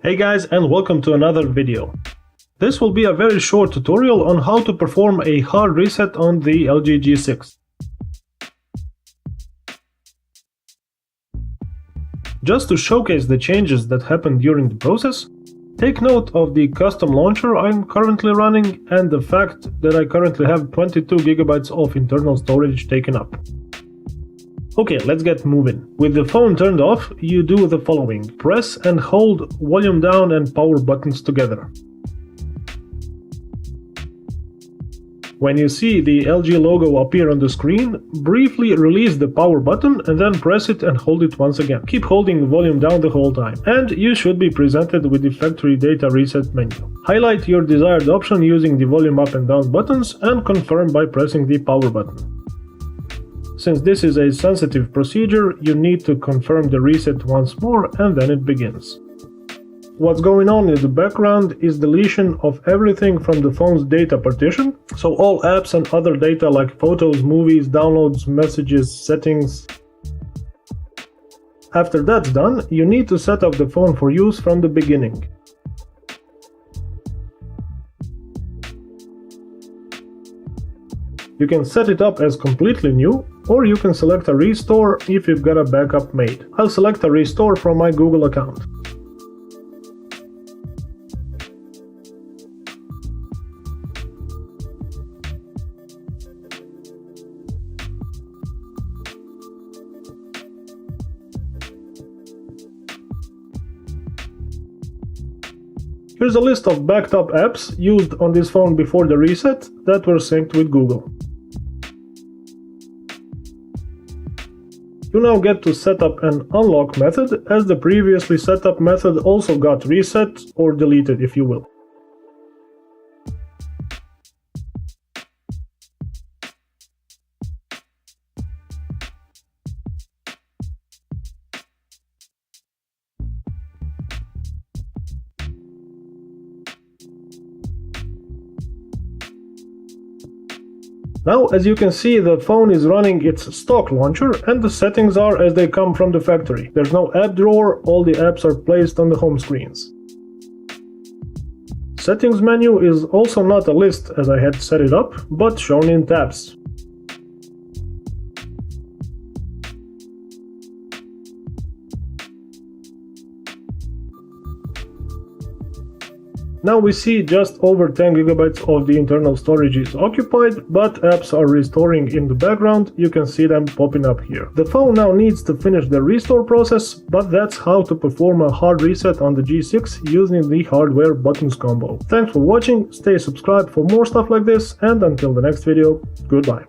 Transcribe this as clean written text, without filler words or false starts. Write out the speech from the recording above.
Hey guys, and welcome to another video. This will be a very short tutorial on how to perform a hard reset on the LG G6. Just to showcase the changes that happened during the process, take note of the custom launcher I'm currently running and the fact that I currently have 22 GB of internal storage taken up. Okay, let's get moving. With the phone turned off, you do the following. Press and hold volume down and power buttons together. When you see the LG logo appear on the screen, briefly release the power button and then press it and hold it once again. Keep holding volume down the whole time, and you should be presented with the factory data reset menu. Highlight your desired option using the volume up and down buttons and confirm by pressing the power button. Since this is a sensitive procedure, you need to confirm the reset once more and then it begins. What's going on in the background is deletion of everything from the phone's data partition, so all apps and other data like photos, movies, downloads, messages, settings. After that's done, you need to set up the phone for use from the beginning. You can set it up as completely new, or you can select a restore if you've got a backup made. I'll select a restore from my Google account. Here's a list of backed up apps used on this phone before the reset that were synced with Google. You now get to set up an unlock method, as the previously set up method also got reset or deleted, if you will. Now, as you can see, the phone is running its stock launcher and the settings are as they come from the factory. There's no app drawer, all the apps are placed on the home screens. Settings menu is also not a list as I had set it up, but shown in tabs. Now we see just over 10 GB of the internal storage is occupied, but apps are restoring in the background. You can see them popping up here. The phone now needs to finish the restore process, but that's how to perform a hard reset on the G6 using the hardware buttons combo. Thanks for watching, stay subscribed for more stuff like this, and until the next video, goodbye.